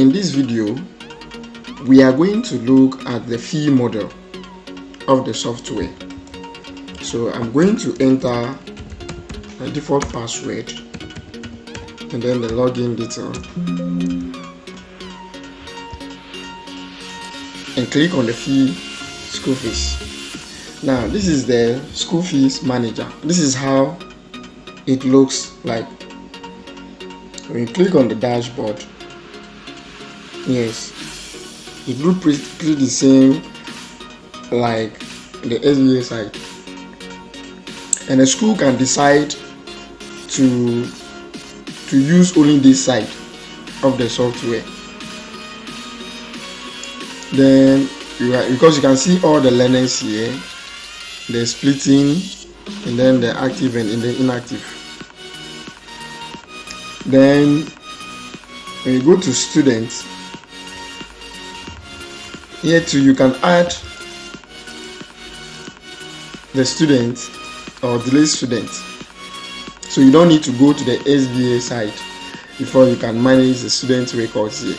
In this video, we are going to look at the fee model of the software. So I'm going to enter the default password and then the login detail and click on the fee school fees. Now this is the school fees manager. This is how it looks like. When you click on the dashboard, yes, it looks pretty the same like the SBA site, and the school can decide to use only this side of the software. Then because you can see all the learners here, the splitting, and then the active and the inactive. Then when you go to students, here too you can add the students or delete students, so you don't need to go to the SBA site before you can manage the student records here.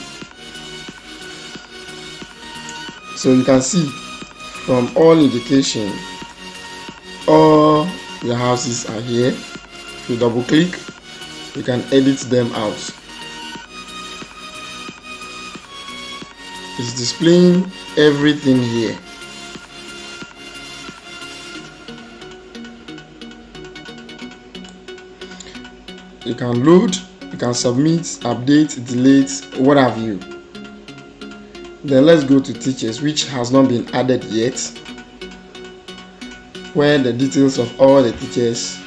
So you can see from all indication, all the houses are here. If you double click, you can edit them out. It's displaying everything here. You can load, you can submit, update, delete, what have you. Then let's go to teachers, which has not been added yet, where the details of all the teachers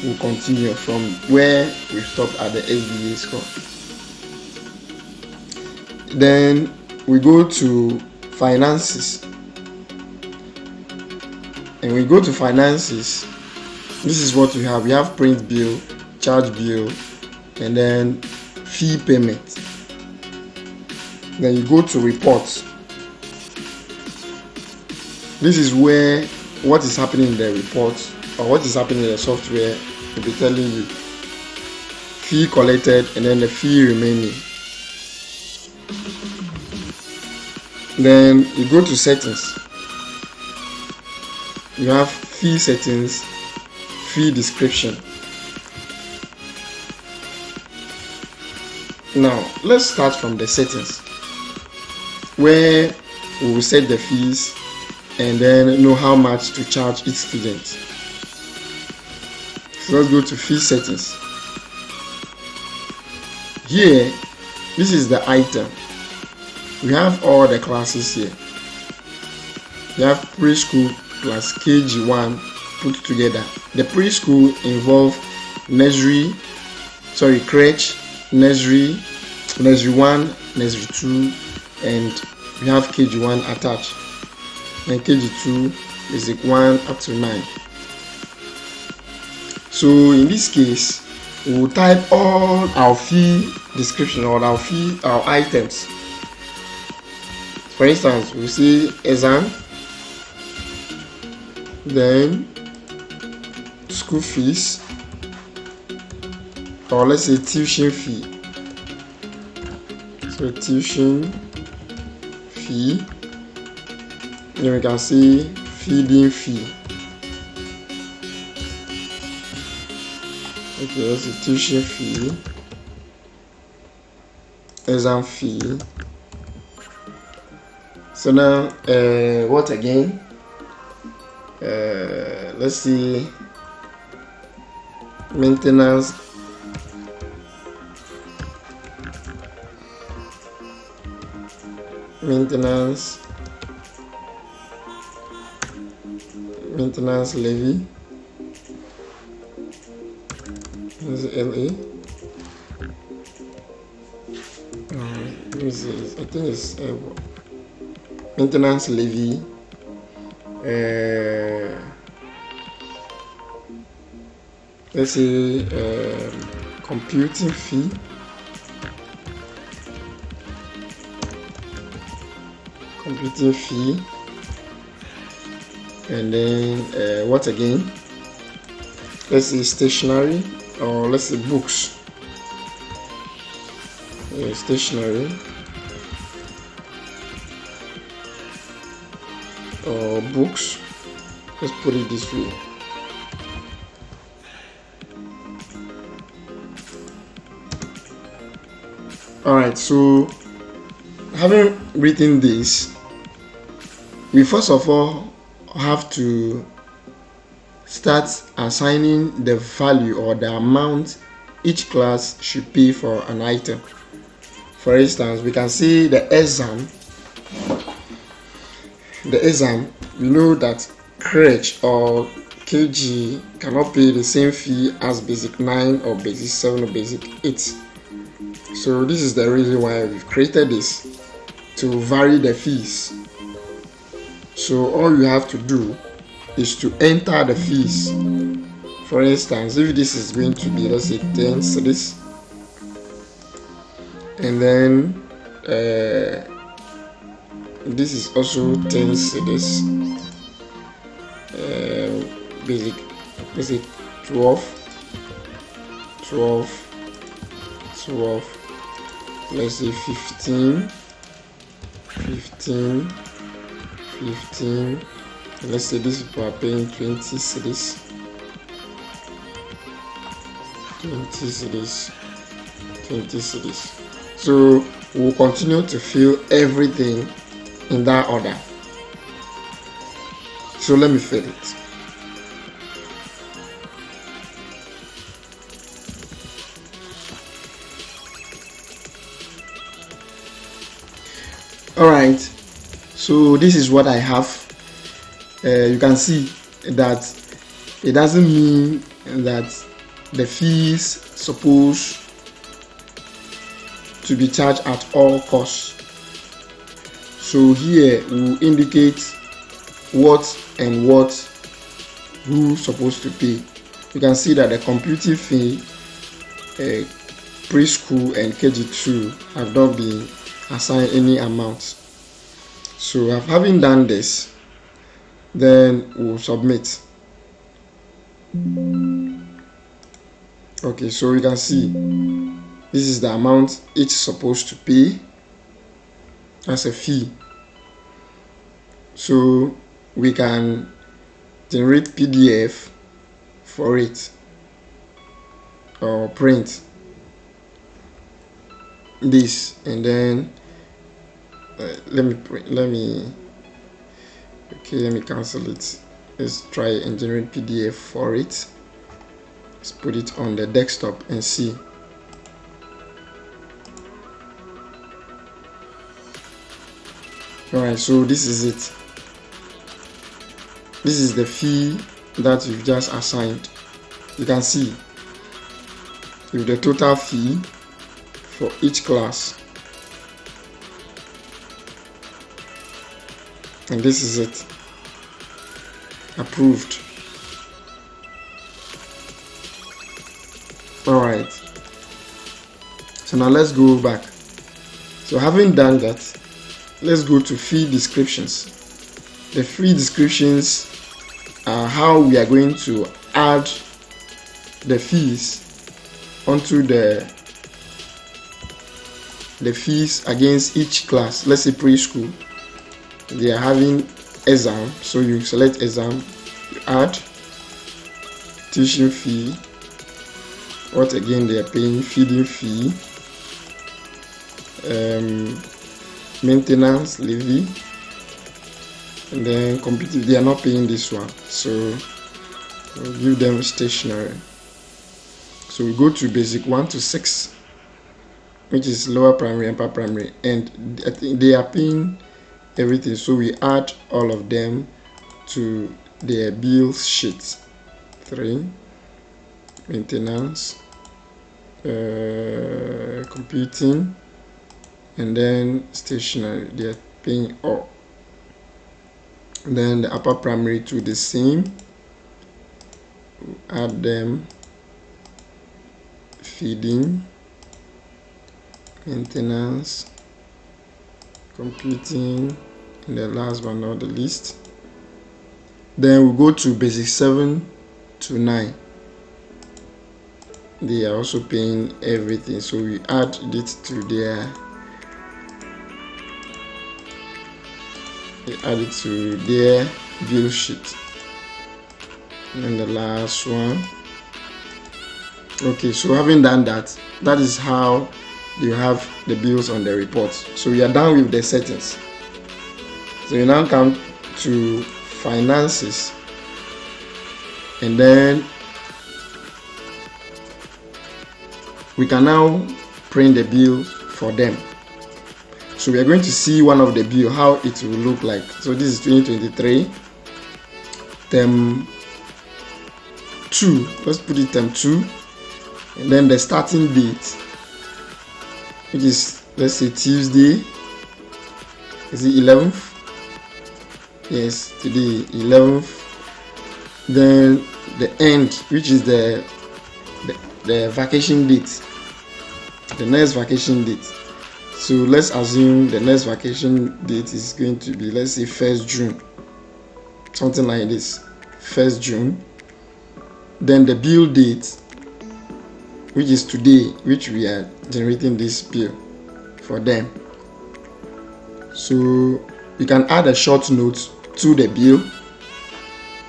will continue from where we stopped at the SBA score. Then we go to finances, and we go to finances. This is what we have. We have print bill, charge bill, and then fee payment. Then you go to reports. This is where what is happening in the report or what is happening in the software will be telling you. Fee collected and then the fee remaining. Then you go to settings. You have fee settings, fee description. Now let's start from the settings, where we will set the fees and then know how much to charge each student. So let's go to fee settings. Here, this is the item. We have all the classes here. We have preschool plus KG1 put together. The preschool involve nursery, crèche, nursery 1, nursery 2, and we have KG1 attached. And KG2 basic 1 up to 9. So in this case, we will type all our fee description or our items. For instance, we say exam, then school fees, or let's say tuition fee. So tuition fee, then we can see feeding fee. Okay, that's a tuition fee, exam fee. So now, what again? Let's see, maintenance. Maintenance levy. This is LA. I think it's maintenance levy. Let's say computing fee. And then what again? Let's say stationery, or let's say books. Stationery. or books. Let's put it this way. Alright, so having written this, we first of all have to start assigning the value or the amount each class should pay for an item. For instance, we can see the exam. We know that crèche or KG cannot pay the same fee as basic 9 or basic 7 or basic 8. So this is the reason why we've created this, to vary the fees. So all you have to do is to enter the fees. For instance, if this is going to be, let's say 10 cedis, and then this is also 10 cedis, basic, let's say 12, let's say 15, let's say these people are paying 20 cedis, 20 cedis. So we'll continue to fill everything in that order. So let me fill it. Alright, so this is what I have. You can see that it doesn't mean that the fees supposed to be charged at all costs. So here we will indicate what and who's supposed to pay. You can see that the computing fee, preschool and KG2 have not been assigned any amount. So having done this, then we'll submit. Okay, so you can see this is the amount each supposed to pay as a fee. So we can generate PDF for it or print this, and then let me cancel it. Let's try and generate PDF for it. Let's put it on the desktop and see. Alright, so this is it. This is the fee that we've just assigned. You can see with the total fee for each class, and this is it, approved. Alright, so now let's go back. So having done that, let's go to fee descriptions. The fee descriptions are how we are going to add the fees onto the fees against each class. Let's say preschool, they are having exam, so you select exam, you add tuition fee, what again they are paying, feeding fee, maintenance levy, and then computing, they are not paying this one, so we'll give them stationery. So we go to basic 1 to 6, which is lower primary, upper primary, and I think they are paying everything, so we add all of them to their bills sheet. 3, maintenance, computing, and then stationery, they are paying all. And then the upper primary to the same, add them, feeding, maintenance, computing, and the last but not the least, then we go to basic 7 to 9. They are also paying everything, so we add it to their add it to their bill sheet. And the last one. Okay, so having done that, that is how you have the bills on the report. So we are done with the settings. So you now come to finances, and then we can now print the bill for them. So we are going to see one of the bill, how it will look like. So this is 2023 term 2. Let's put it term 2, and then the starting date, which is, let's say, Tuesday. Is it 11th? Yes, today 11th. Then the end, which is the vacation date, the next vacation date. So let's assume the next vacation date is going to be, let's say, 1st June, something like this, 1st June. Then the bill date, which is today, which we are generating this bill for them. So you can add a short note to the bill.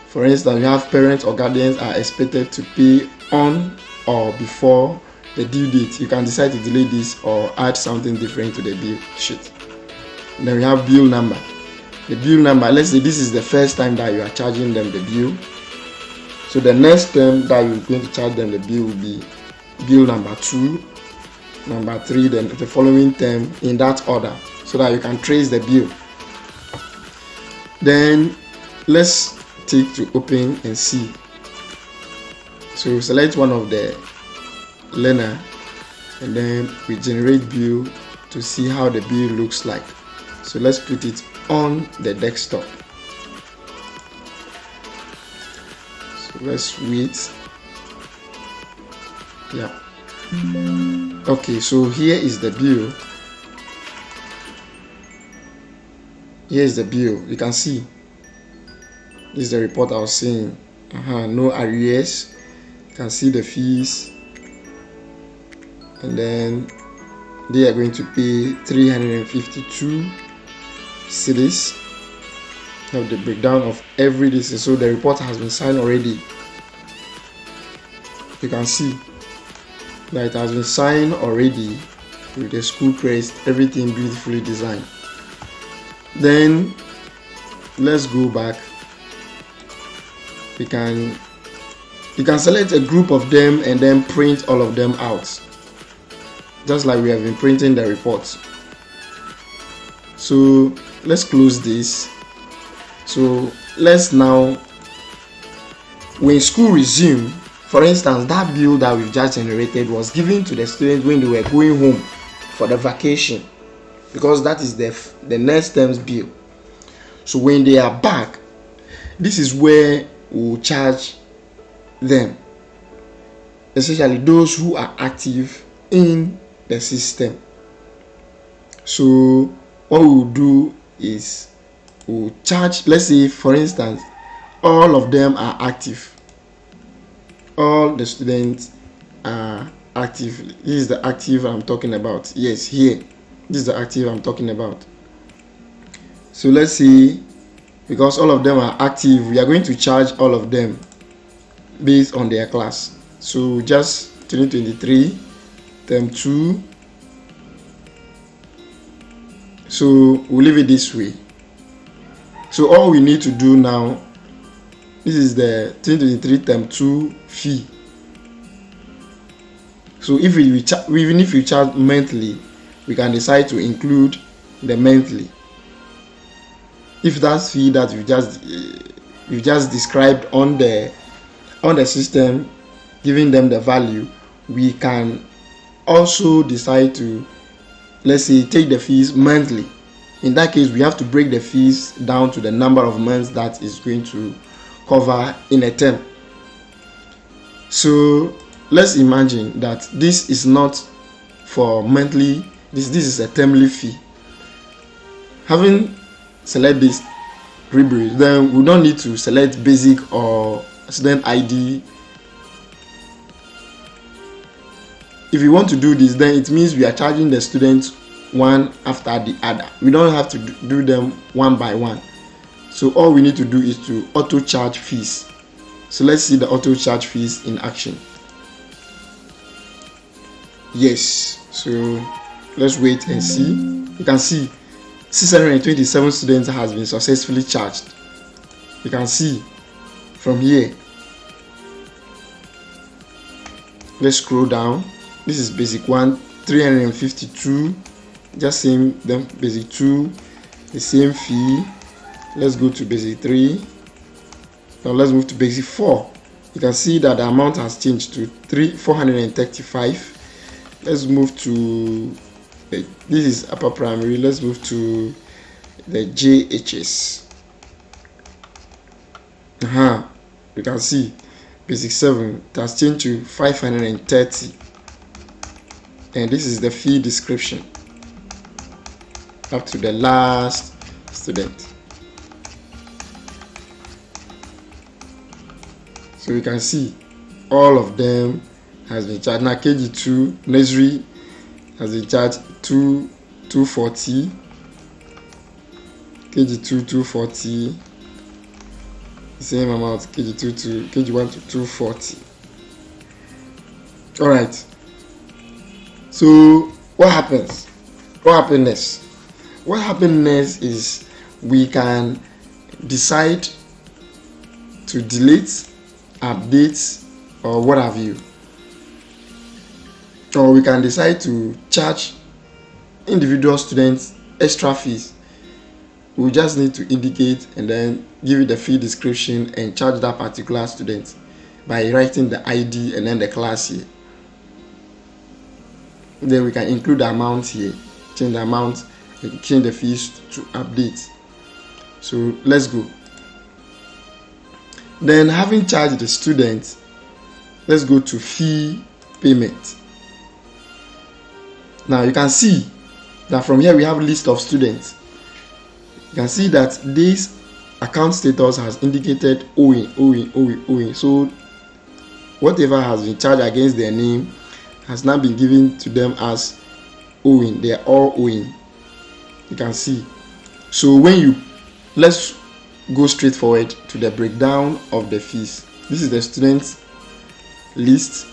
For instance, you have parents or guardians are expected to pay on or before the due date. You can decide to delete this or add something different to the bill sheet. Then we have bill number. The bill number, let's say this is the first time that you are charging them the bill. So the next term that you're going to charge them the bill will be bill number 2, number 3, then the following term in that order, so that you can trace the bill. Then let's take to open and see. So select one of the learner, and then we generate bill to see how the bill looks like. So let's put it on the desktop. So let's wait. Yeah. Okay, so here is the bill. Here is the bill. You can see this is the report I was saying. No arrears. You can see the fees, and then they are going to pay 352 cedis. Have the breakdown of every day. So the report has been signed already. You can see that it has been signed already with the school crest, everything beautifully designed. Then let's go back. You can select a group of them and then print all of them out, just like we have been printing the reports. So let's close this. So let's now, when school resumes, for instance, that bill that we've just generated was given to the students when they were going home for the vacation, because that is the next term's bill. So when they are back, this is where we'll charge them, especially those who are active in the system. So what we'll do is we'll charge, let's say for instance, all of them are active. All the students are active. This is the active I'm talking about. Yes, here. This is the active I'm talking about. So let's see, because all of them are active, we are going to charge all of them based on their class. So just 2023 term 2. So we'll leave it this way. So all we need to do now, this is the 2023 term 2 fee. So if even if you charge monthly, we can decide to include the monthly. If that fee that you just described on the system, giving them the value, we can also decide to, let's say, take the fees monthly. In that case, we have to break the fees down to the number of months that is going to cover in a term. So let's imagine that this is not for monthly, this is a termly fee. Having select this rubric, then we don't need to select basic or student ID. If you want to do this, then it means we are charging the students one after the other. We don't have to do them one by one. So all we need to do is to auto charge fees. So let's see the auto charge fees in action. Yes, so let's wait and see. You can see 627 students has been successfully charged. You can see from here. Let's scroll down. This is basic 1, 352. Just same then basic 2, the same fee. Let's go to basic 3. Now let's move to basic 4. You can see that the amount has changed to 435. Let's move to this is upper primary. Let's move to the JHS. You can see basic 7 it has changed to 530, and this is the fee description up to the last student. So you can see all of them has been charged. Now KG2 nursery has been charged 240, KG2 240, the same amount KG2 to KG1 to 240. All right. So what happens? What happened next? What happened next is we can decide to delete, update, or what have you. Or we can decide to charge individual students extra fees. We just need to indicate and then give it the fee description and charge that particular student by writing the ID and then the class here. Then we can include the amount here, change the amount, and change the fees to update. So let's go. Then having charged the student, let's go to fee payment. Now you can see that from here we have a list of students. You can see that this account status has indicated owing. So whatever has been charged against their name has now been given to them as owing. They are all owing. You can see. So let's go straight forward to the breakdown of the fees. This is the students list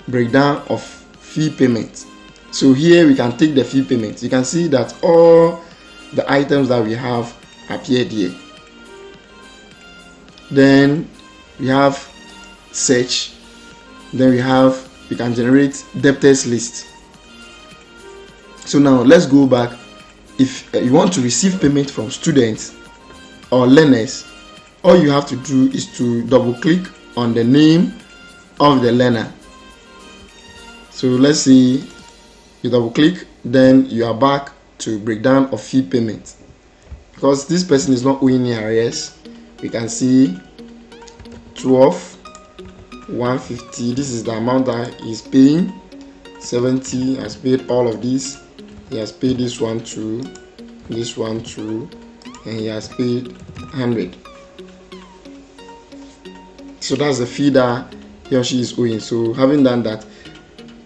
breakdown of fee payment. So here we can take the fee payment. You can see that all the items that we have appeared here. Then we have search. Then we can generate debtors list. So now let's go back. If you want to receive payment from students or learners, all you have to do is to double click on the name of the learner. So let's say you double click, then you are back to breakdown of fee payment. Because this person is not owing any arrears, we can see 150. This is the amount that he's paying. 70 has paid all of these. He has paid this one too, this one too, and he has paid 100. So that's the fee that he or she is owing. So having done that,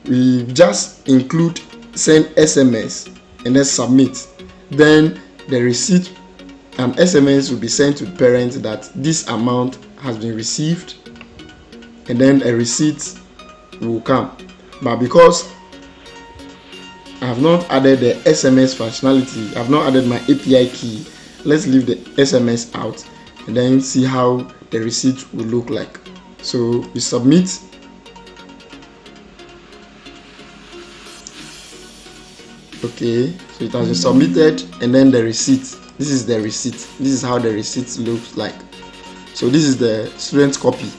we just send SMS and then submit. Then the receipt, an SMS will be sent to the parent that this amount has been received, and then a receipt will come. But because I have not added the SMS functionality, I have not added my API key, let's leave the SMS out and then see how the receipt will look like. So we submit. Okay, so it has been submitted, and then the receipt. This is the receipt. This is how the receipt looks like. So this is the student copy.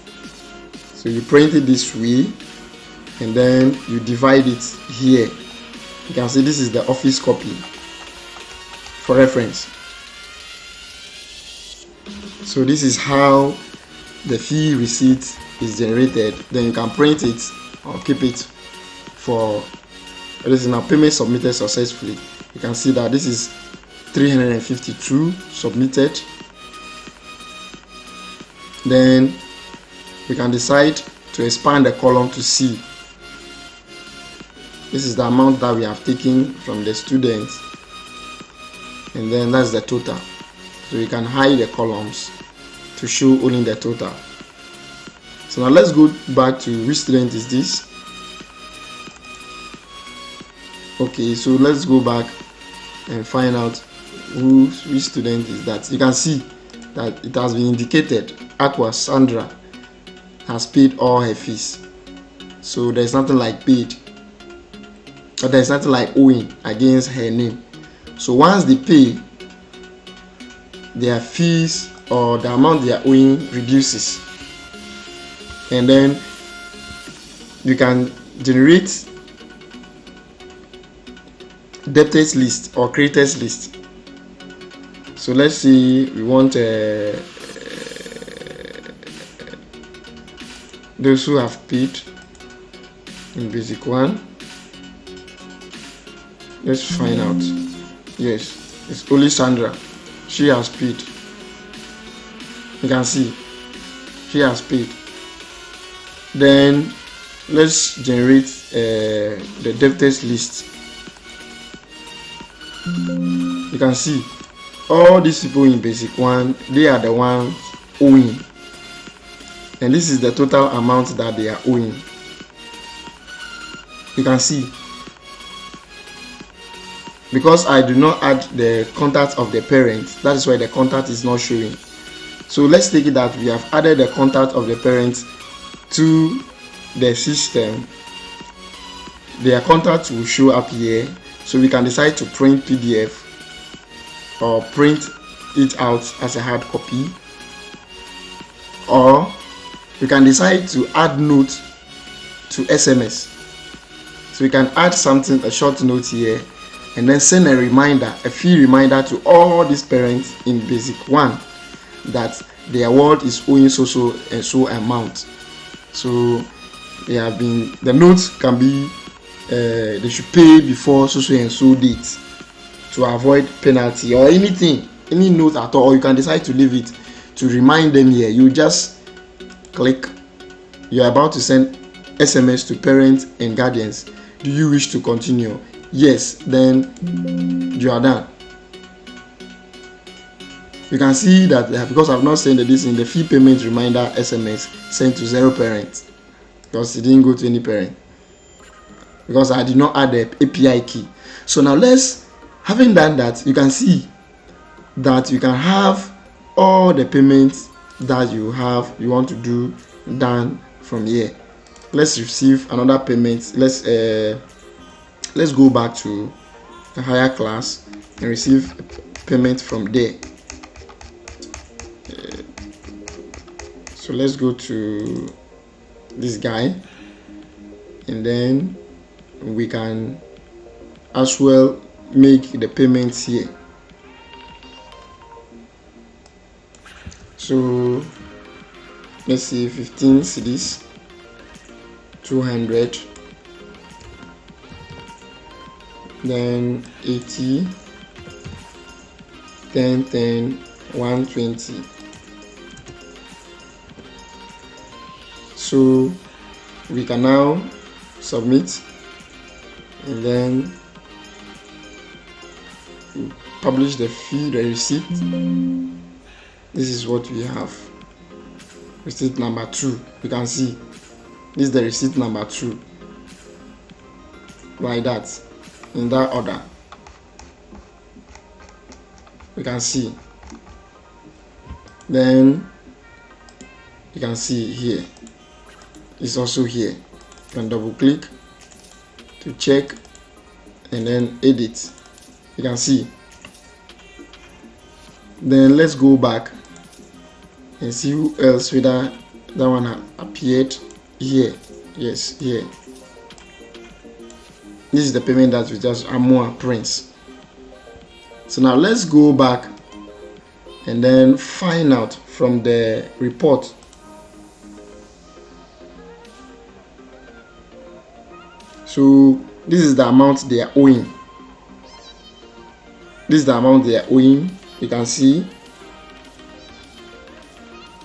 So you print it this way, and then you divide it here. You can see this is the office copy for reference. So this is how the fee receipt is generated. Then you can print it or keep it for. This is now payment submitted successfully. You can see that this is 352 submitted. Then we can decide to expand the column to C. This is the amount that we have taken from the students, and then that's the total. So you can hide the columns to show only the total. So now let's go back to which student is this. Okay, so let's go back and find out which student is that. You can see that it has been indicated Aqua Sandra has paid all her fees. So there's nothing like paid, but there's nothing like owing against her name. So once they pay, their fees or the amount they are owing reduces, and then you can generate debtors list or creditors list. So let's see, we want those who have paid in basic 1. Let's find out. Yes, it's only Sandra. She has paid. You can see she has paid. Then let's generate the debtors list. You can see all these people in basic 1, they are the ones owing, and this is the total amount that they are owing. You can see, because I do not add the contact of the parents, that is why the contact is not showing. So let's take it that we have added the contact of the parents to the system. Their contact will show up here, so we can decide to print PDF or print it out as a hard copy, or we can decide to add note to SMS. So we can add something, a short note here, and then send a reminder, a fee reminder to all these parents in basic 1 that their award is owing so and so amount. So they have been, the notes can be they should pay before so and so date to avoid penalty or anything, any note at all, or you can decide to leave it to remind them here. You just click, you're about to send SMS to parents and guardians. Do you wish to continue? Yes, then you are done. You can see that because I've not sent this in the fee payment reminder SMS sent to 0 parents, because it didn't go to any parent, because I did not add the API key. So now having done that, you can see that you can have all the payments that you want to do done from here. Let's receive another payment. Let's go back to the higher class and receive payment from there. So let's go to this guy, and then we can as well make the payments here. So let's see, 15 cedis, 200, then 80, 10, 10, 120. So we can now submit, and then publish the fee, the receipt. This is what we have. Receipt number 2. You can see this is the receipt number 2, like that, in that order. You can see. Then you can see here, it's also here. You can double click to check and then edit. You can see. Then let's go back and see who else, whether that one appeared here. Yes, here. This is the payment that we just Amua Prince. So now let's go back and then find out from the report. So this is the amount they are owing. This is the amount they are owing. You can see.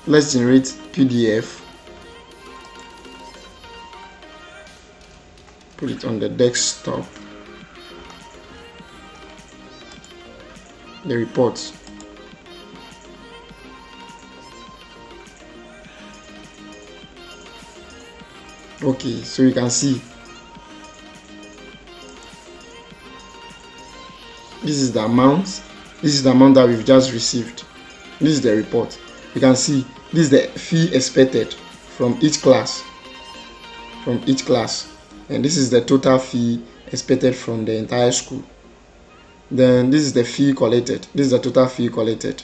Let's generate PDF. put it on the desktop. The reports. Okay, so you can see this is the amount. This is the amount that we've just received. This is the report. You can see this is the fee expected from each class. And this is the total fee expected from the entire school. Then this is the fee collected. This is the total fee collected.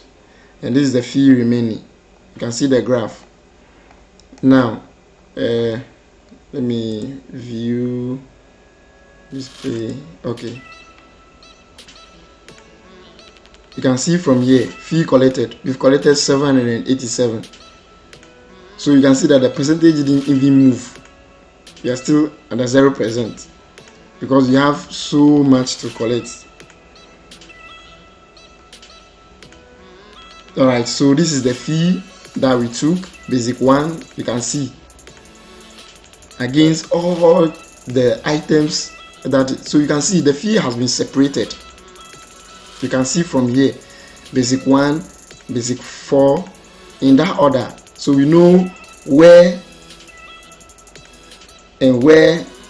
And this is the fee remaining. You can see the graph. Now, let me view display. Okay. You can see from here, fee collected. We've collected 787. So you can see that the percentage didn't even move. We are still at the 0% because you have so much to collect. Alright, so this is the fee that we took, basic 1. You can see against all the items that, so you can see the fee has been separated. You can see from here, basic 1, basic 4, in that order. So we know where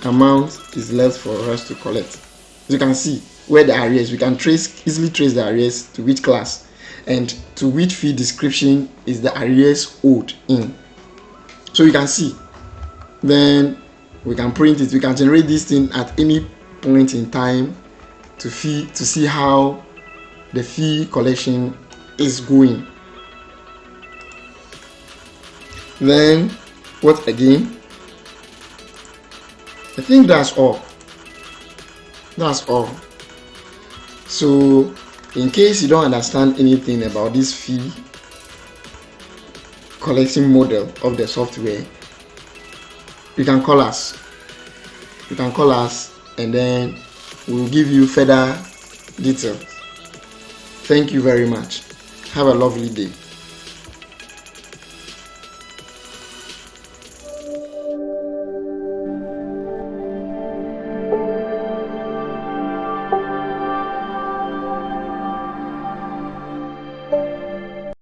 amount is left for us to collect. You can see where the arrears, we can easily trace the arrears to which class and to which fee description is the arrears owed in. So you can see. Then we can print it. We can generate this thing at any point in time to see how the fee collection is going. Then what again? I think that's all. So in case you don't understand anything about this fee collection model of the software, you can call us. And then we'll give you further details. Thank you very much. Have a lovely day.